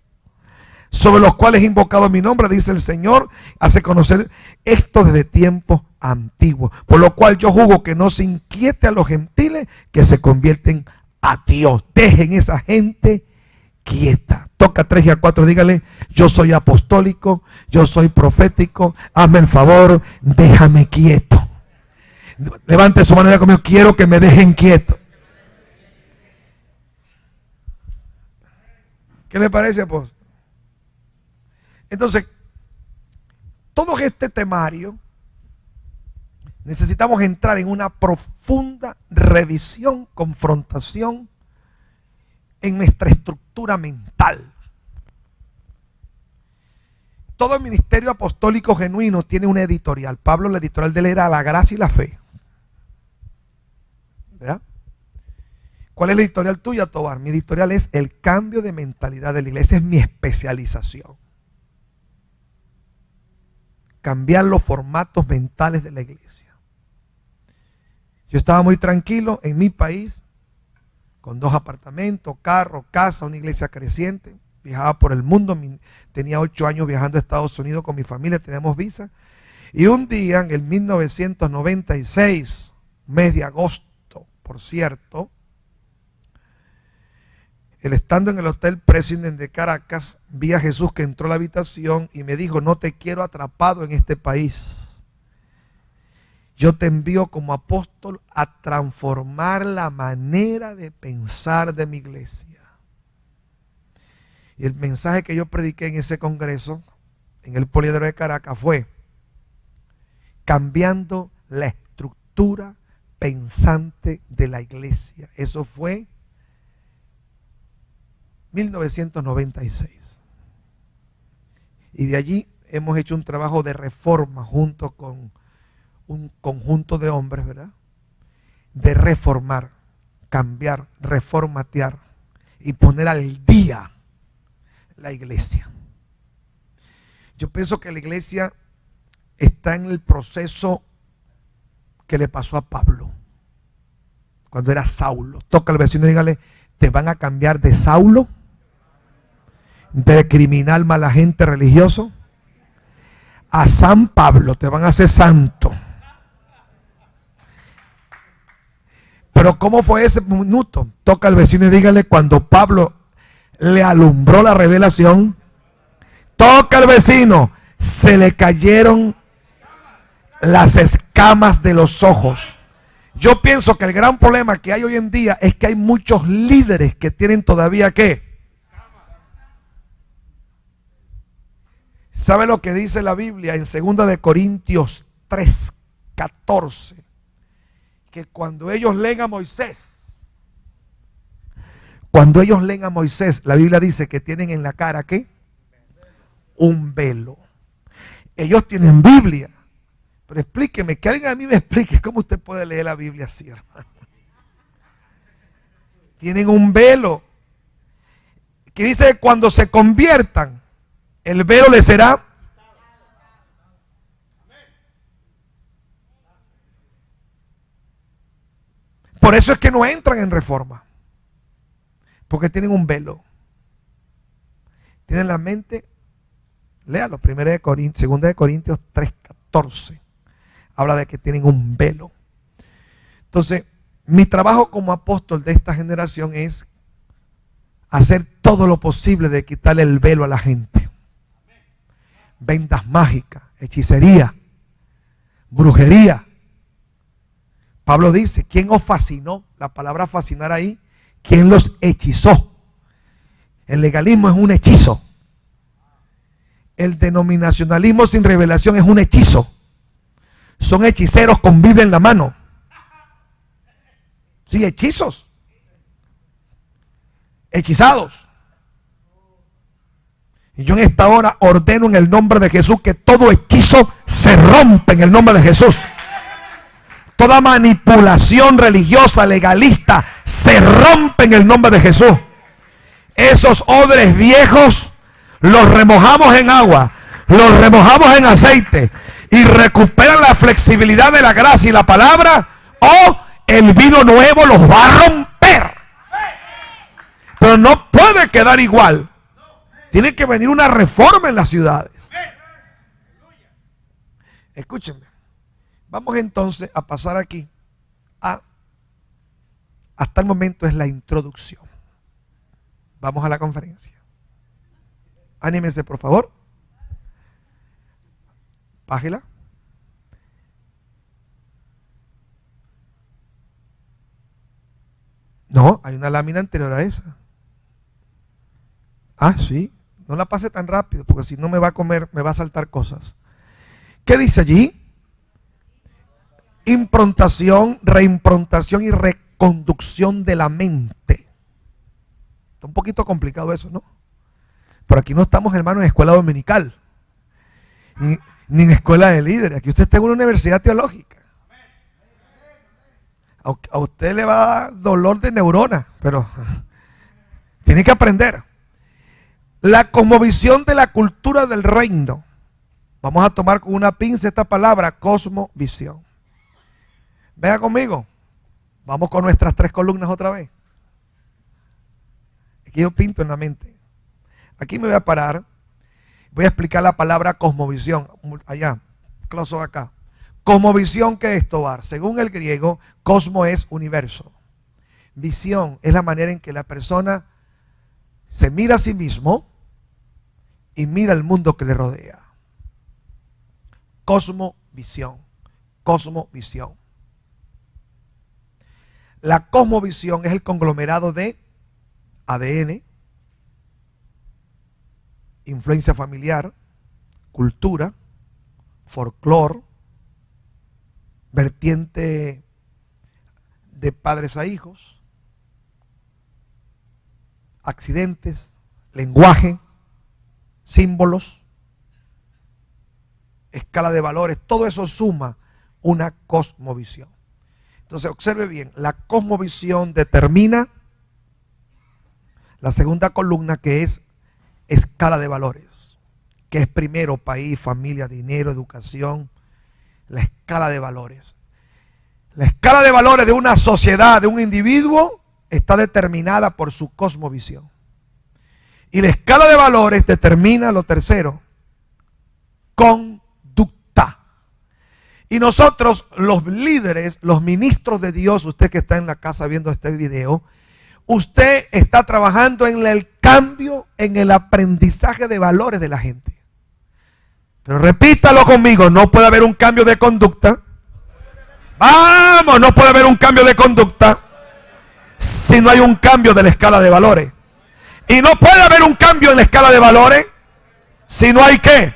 sobre los cuales he invocado mi nombre, dice el Señor, hace conocer esto desde tiempos antiguos. Por lo cual yo juzgo que no se inquiete a los gentiles que se convierten a Dios. Dejen esa gente quieta. Toca 3 y a 4, dígale: yo soy apostólico, yo soy profético, hazme el favor, déjame quieto. Levante su mano y diga conmigo: quiero que me dejen quieto. ¿Qué le parece, apóstol? Entonces, todo este temario necesitamos entrar en una profunda revisión, confrontación en nuestra estructura mental. Todo el ministerio apostólico genuino tiene una editorial. Pablo, la editorial de él era La Gracia y la Fe. ¿Verdad? ¿Cuál es la editorial tuya, Tobar? Mi editorial es el cambio de mentalidad de la iglesia. Es mi especialización. Cambiar los formatos mentales de la iglesia. Yo estaba muy tranquilo en mi país, con 2 apartamentos, carro, casa, una iglesia creciente. Viajaba por el mundo, tenía 8 años viajando a Estados Unidos con mi familia, teníamos visa. Y un día, en el 1996, mes de agosto, por cierto, estando en el Hotel President de Caracas, vi a Jesús que entró a la habitación y me dijo: no te quiero atrapado en este país. Yo te envío como apóstol a transformar la manera de pensar de mi iglesia. Y el mensaje que yo prediqué en ese congreso, en el Poliedro de Caracas, fue: cambiando la estructura pensante de la iglesia. Eso fue 1996. Y de allí hemos hecho un trabajo de reforma junto con un conjunto de hombres, ¿verdad? De reformar, cambiar, reformatear y poner al día la iglesia. Yo pienso que la iglesia está en el proceso que le pasó a Pablo cuando era Saulo. Toca al vecino y dígale: te van a cambiar de Saulo, de criminal, mala gente, religioso, a San Pablo, te van a hacer santo. Pero ¿cómo fue ese minuto? Toca al vecino y dígale: cuando Pablo le alumbró la revelación, toca al vecino, se le cayeron las escamas de los ojos. Yo pienso que el gran problema que hay hoy en día es que hay muchos líderes que tienen todavía ¿qué? ¿Sabe lo que dice la Biblia en 2 de Corintios 3:14? Que cuando ellos leen a Moisés, la Biblia dice que tienen en la cara ¿qué? Un velo. Ellos tienen Biblia, pero explíqueme, que alguien a mí me explique cómo usted puede leer la Biblia así, hermano. Tienen un velo que dice que cuando se conviertan, el velo les será. Por eso es que no entran en reforma, porque tienen un velo. Tienen la mente, léalo, 2 de Corintios 3:14. Habla de que tienen un velo. Entonces, mi trabajo como apóstol de esta generación es hacer todo lo posible de quitarle el velo a la gente. Vendas mágicas, hechicería, brujería. Pablo dice, ¿quién os fascinó? La palabra fascinar ahí, ¿quién los hechizó? El legalismo es un hechizo. El denominacionalismo sin revelación es un hechizo. Son hechiceros con Biblia en la mano. Sí, hechizos. Hechizados. Y yo en esta hora ordeno en el nombre de Jesús que todo hechizo se rompe en el nombre de Jesús. Toda manipulación religiosa, legalista, se rompe en el nombre de Jesús. Esos odres viejos los remojamos en agua, los remojamos en aceite y recuperan la flexibilidad de la gracia y la palabra, o el vino nuevo los va a romper. Pero no puede quedar igual. Tiene que venir una reforma en las ciudades. Escúchenme. Vamos entonces a pasar aquí hasta el momento es la introducción. Vamos a la conferencia. Anímense, por favor. Página. No, hay una lámina anterior a esa. Ah, sí. No la pase tan rápido, porque si no me va a comer, me va a saltar cosas. ¿Qué dice allí? Improntación, reimprontación y reconducción de la mente. Está un poquito complicado eso, ¿no? Pero aquí no estamos, hermanos, en escuela dominical, ni en escuela de líderes. Aquí usted está en una universidad teológica. A usted le va a dar dolor de neurona, pero tiene que aprender. La cosmovisión de la cultura del reino. Vamos a tomar con una pinza esta palabra, cosmovisión. Venga conmigo. Vamos con nuestras 3 columnas otra vez. Aquí yo pinto en la mente. Aquí me voy a parar. Voy a explicar la palabra cosmovisión. Allá, close acá. Cosmovisión, ¿qué es, Tobar? Según el griego, cosmo es universo. Visión es la manera en que la persona se mira a sí mismo y mira el mundo que le rodea. Cosmovisión. Cosmovisión. La cosmovisión es el conglomerado de ADN, influencia familiar, cultura, folclore, vertiente de padres a hijos, accidentes, lenguaje, símbolos, escala de valores, todo eso suma una cosmovisión. Entonces, observe bien, la cosmovisión determina la segunda columna, que es escala de valores, que es primero país, familia, dinero, educación, la escala de valores. La escala de valores de una sociedad, de un individuo, está determinada por su cosmovisión. Y la escala de valores determina lo tercero, conducta. Y nosotros, los líderes, los ministros de Dios, usted que está en la casa viendo este video, usted está trabajando en el cambio, en el aprendizaje de valores de la gente. Pero repítalo conmigo, no puede haber un cambio de conducta Vamos, no puede haber un cambio de conducta si no hay un cambio de la escala de valores. Y no puede haber un cambio en la escala de valores si no hay ¿qué?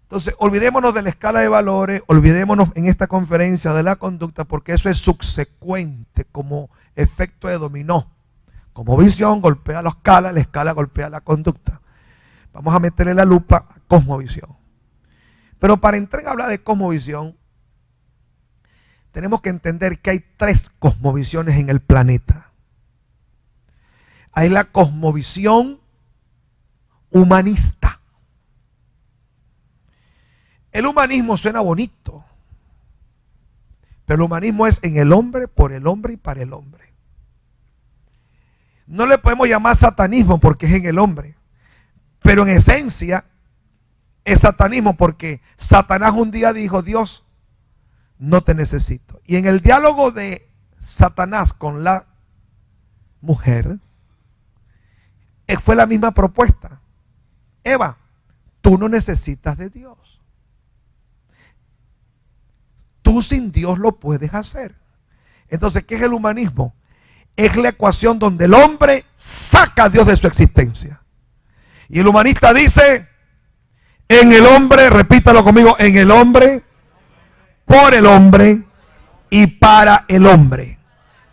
Entonces, olvidémonos de la escala de valores, olvidémonos en esta conferencia de la conducta, porque eso es subsecuente como efecto de dominó. Como visión golpea la escala golpea la conducta. Vamos a meterle la lupa a cosmovisión. Pero para entrar a hablar de cosmovisión, tenemos que entender que hay 3 cosmovisiones en el planeta. Hay la cosmovisión humanista. El humanismo suena bonito, pero el humanismo es en el hombre, por el hombre y para el hombre. No le podemos llamar satanismo porque es en el hombre, pero en esencia es satanismo porque Satanás un día dijo: Dios, no te necesito. Y en el diálogo de Satanás con la mujer, fue la misma propuesta. Eva, tú no necesitas de Dios. Tú sin Dios lo puedes hacer. Entonces, ¿qué es el humanismo? Es la ecuación donde el hombre saca a Dios de su existencia. Y el humanista dice: en el hombre, repítalo conmigo, en el hombre, por el hombre y para el hombre.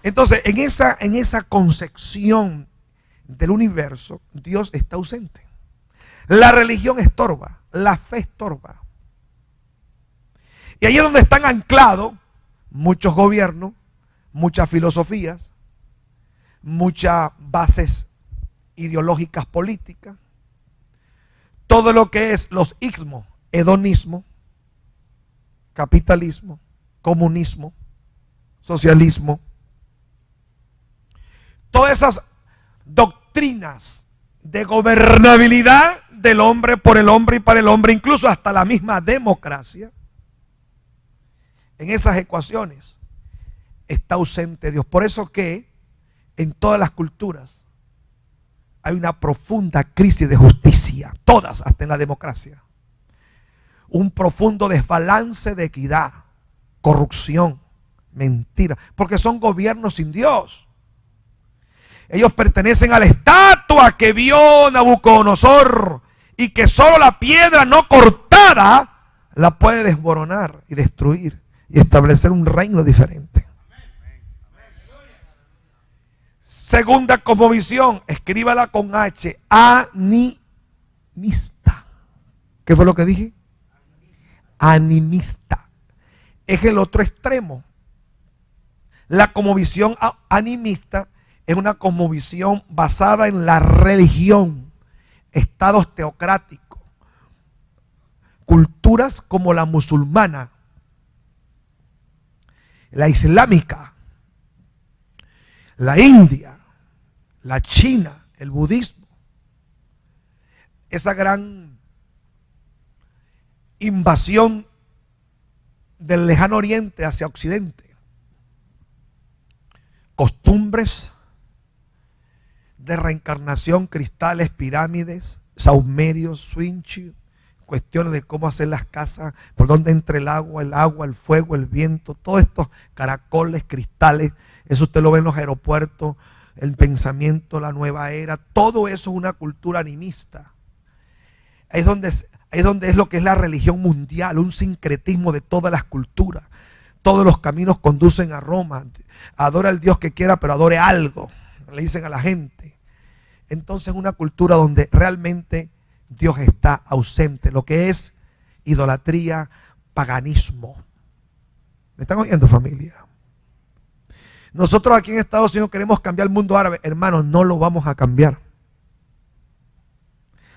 Entonces, en esa concepción del universo, Dios está ausente. La religión estorba, la fe estorba. Y ahí es donde están anclados muchos gobiernos, muchas filosofías, muchas bases ideológicas políticas, todo lo que es los ismos, hedonismo, capitalismo, comunismo, socialismo, todas esas doctrinas de gobernabilidad del hombre por el hombre y para el hombre, incluso hasta la misma democracia. En esas ecuaciones está ausente Dios. Por eso que en todas las culturas hay una profunda crisis de justicia, todas, hasta en la democracia. Un profundo desbalance de equidad, corrupción, mentira, porque son gobiernos sin Dios. Ellos pertenecen a la estatua que vio Nabucodonosor y que solo la piedra no cortada la puede desmoronar y destruir y establecer un reino diferente. Segunda cosmovisión, escríbala con H, animista. ¿Qué fue lo que dije? Animista. Es el otro extremo. La cosmovisión animista es una cosmovisión basada en la religión, estados teocráticos, culturas como la musulmana, la islámica, la india, la china, el budismo, esa gran invasión del lejano oriente hacia occidente, costumbres de reencarnación, cristales, pirámides, saumerios, swinchi, cuestiones de cómo hacer las casas, por dónde entra el agua, el fuego, el viento, todos estos caracoles, cristales, eso usted lo ve en los aeropuertos, el pensamiento, la nueva era, todo eso es una cultura animista. Ahí es donde es lo que es la religión mundial, un sincretismo de todas las culturas. Todos los caminos conducen a Roma. Adora al Dios que quiera, pero adore algo, le dicen a la gente. Entonces es una cultura donde realmente Dios está ausente, lo que es idolatría, paganismo. ¿Me están oyendo, familia? Nosotros aquí en Estados Unidos queremos cambiar el mundo árabe. Hermanos, no lo vamos a cambiar.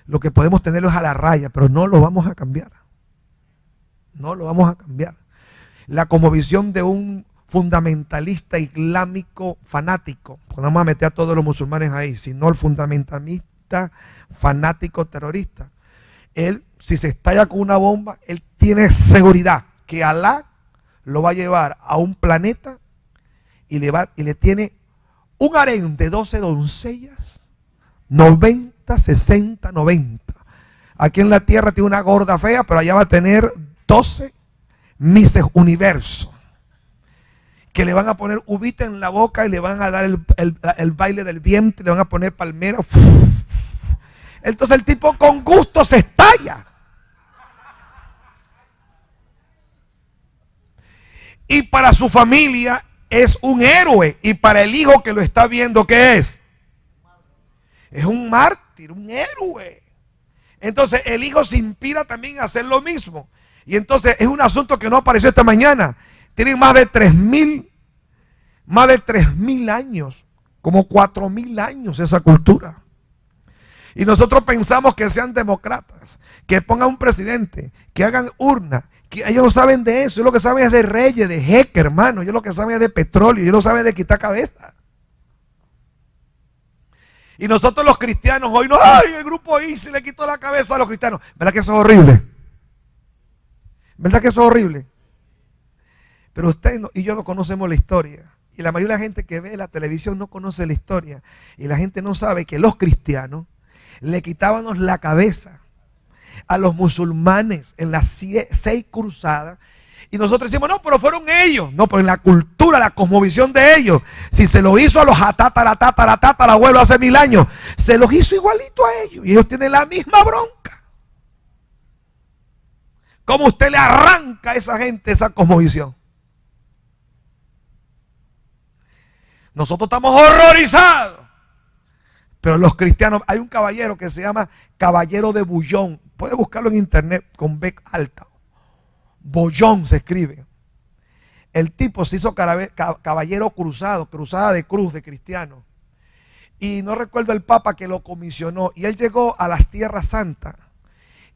Lo que podemos tenerlo es a la raya, pero no lo vamos a cambiar. No lo vamos a cambiar. La cosmovisión de un fundamentalista islámico fanático, pues no vamos a meter a todos los musulmanes ahí, sino el fundamentalista fanático terrorista. Él, si se estalla con una bomba, él tiene seguridad que Alá lo va a llevar a un planeta y le tiene un harén de 12 doncellas, 90, 60, 90. Aquí en la tierra tiene una gorda fea, pero allá va a tener 12 Mises Universo, que le van a poner uvita en la boca y le van a dar el baile del vientre, le van a poner palmera. Entonces el tipo con gusto se estalla. Y para su familia es un héroe. Y para el hijo que lo está viendo, ¿qué es? Es un mártir, un héroe. Entonces el hijo se inspira también a hacer lo mismo. Y entonces es un asunto que no apareció esta mañana. Tienen más de 3.000 años, como 4.000 años esa cultura. Y nosotros pensamos que sean demócratas, que pongan un presidente, que hagan urna, que ellos no saben de eso. Ellos lo que saben es de reyes, de jeque, hermano. Ellos lo que saben es de petróleo, ellos no saben de quitar cabeza. Y nosotros los cristianos hoy no, ¡ay! El grupo ISIS le quitó la cabeza a los cristianos. ¿Verdad que eso es horrible? ¿Verdad que eso es horrible? Pero usted y yo no conocemos la historia. Y la mayoría de la gente que ve la televisión no conoce la historia. Y la gente no sabe que los cristianos le quitábamos la cabeza a los musulmanes en las 6 cruzadas. Y nosotros decimos, no, pero fueron ellos. No, pero en la cultura, la cosmovisión de ellos, si se lo hizo a los tatarabuelos hace 1000 años, se los hizo igualito a ellos. Y ellos tienen la misma bronca. ¿Cómo usted le arranca a esa gente esa cosmovisión? Nosotros estamos horrorizados. Pero los cristianos, hay un caballero que se llama Caballero de Bullón. Puede buscarlo en internet con B alta. Bollón se escribe. El tipo se hizo caballero cruzado, cruzada de cruz de cristiano. Y no recuerdo el papa que lo comisionó. Y él llegó a las tierras santas.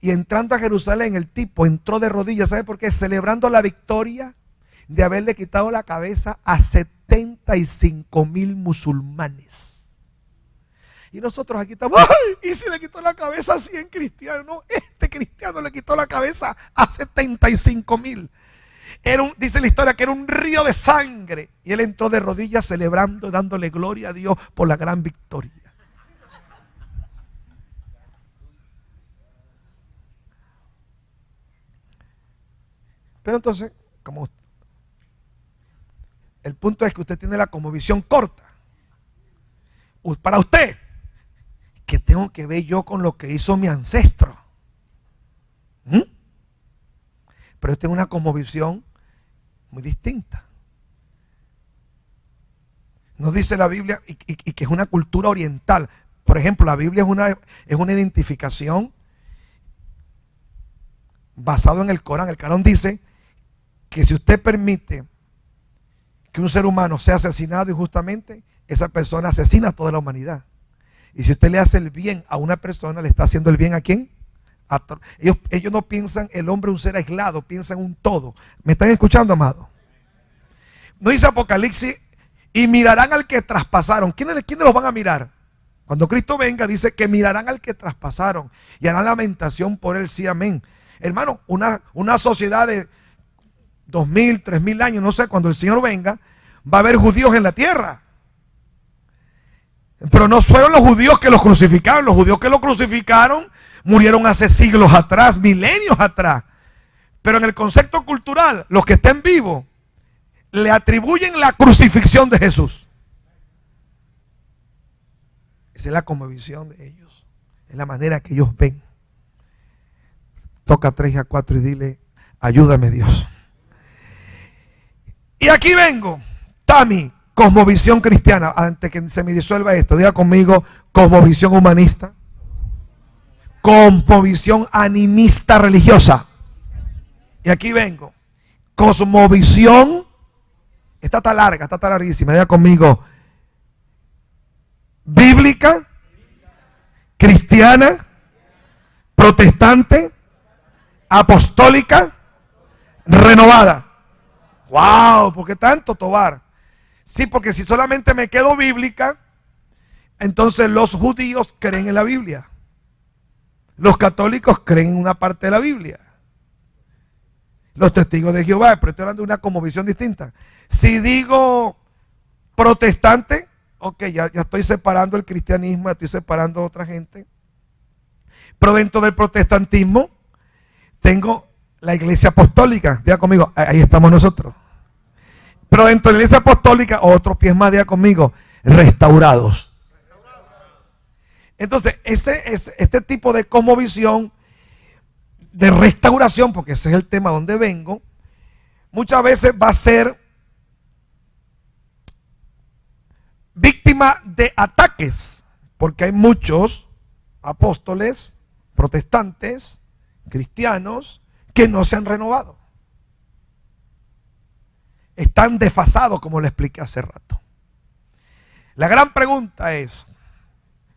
Y entrando a Jerusalén, el tipo entró de rodillas. ¿Sabe por qué? Celebrando la victoria de haberle quitado la cabeza a 75.000 musulmanes. Y nosotros aquí estamos, ¡ay! ¿Y si le quitó la cabeza a 100 cristianos? No, este cristiano le quitó la cabeza a 75.000. Dice la historia que era un río de sangre. Y él entró de rodillas celebrando, dándole gloria a Dios por la gran victoria. Pero entonces, como el punto es que usted tiene la cosmovisión corta. Para usted, ¿qué tengo que ver yo con lo que hizo mi ancestro? Pero yo tengo una cosmovisión muy distinta. Nos dice la Biblia y que es una cultura oriental. Por ejemplo, la Biblia es una identificación basado en el Corán. El Corán dice que si usted permite que un ser humano sea asesinado injustamente, esa persona asesina a toda la humanidad. Y si usted le hace el bien a una persona, ¿le está haciendo el bien a quién? Ellos no piensan el hombre un ser aislado, piensan un todo. ¿Me están escuchando, amado? No dice Apocalipsis, y mirarán al que traspasaron. ¿Quiénes los van a mirar? Cuando Cristo venga, dice que mirarán al que traspasaron y harán lamentación por él, sí, amén. Hermano, una sociedad de 2.000, 3.000 años, no sé, cuando el Señor venga, va a haber judíos en la tierra. Pero no fueron los judíos que los crucificaron. Los judíos que los crucificaron murieron hace siglos atrás, milenios atrás. Pero en el concepto cultural, los que estén vivos le atribuyen la crucifixión de Jesús. Esa es la cosmovisión de ellos. Es la manera que ellos ven. Toca 3 a 4 y dile, ayúdame Dios. Y aquí vengo, Tami, cosmovisión cristiana. Antes que se me disuelva esto, diga conmigo, cosmovisión humanista, cosmovisión animista religiosa. Y aquí vengo, cosmovisión, esta está larga, esta está larguísima, diga conmigo, bíblica, cristiana, protestante, apostólica, renovada. ¡Wow! ¿Por qué tanto, Tobar? Sí, porque si solamente me quedo bíblica, entonces los judíos creen en la Biblia. Los católicos creen en una parte de la Biblia. Los testigos de Jehová, pero estoy hablando de una cosmovisión distinta. Si digo protestante, ok, ya estoy separando el cristianismo, ya estoy separando a otra gente. Pero dentro del protestantismo tengo La iglesia apostólica, diga conmigo, ahí estamos nosotros. Pero dentro de la iglesia apostólica, otro pie más, diga conmigo, restaurados. Entonces, este tipo de cosmovisión, de restauración, porque ese es el tema donde vengo, muchas veces va a ser víctima de ataques, porque hay muchos apóstoles, protestantes, cristianos, que no se han renovado. Están desfasados, como le expliqué hace rato. La gran pregunta es,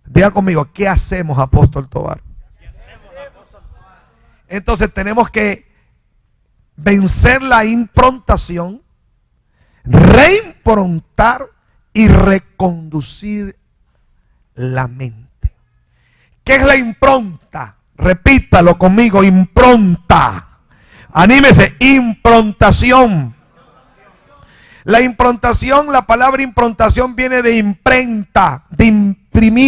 diga conmigo, ¿qué hacemos, apóstol Tobar? Entonces tenemos que vencer la improntación, reimprontar y reconducir la mente. ¿Qué es la impronta? Repítalo conmigo, impronta. Anímese, improntación. La improntación, la palabra improntación viene de imprenta, de imprimir.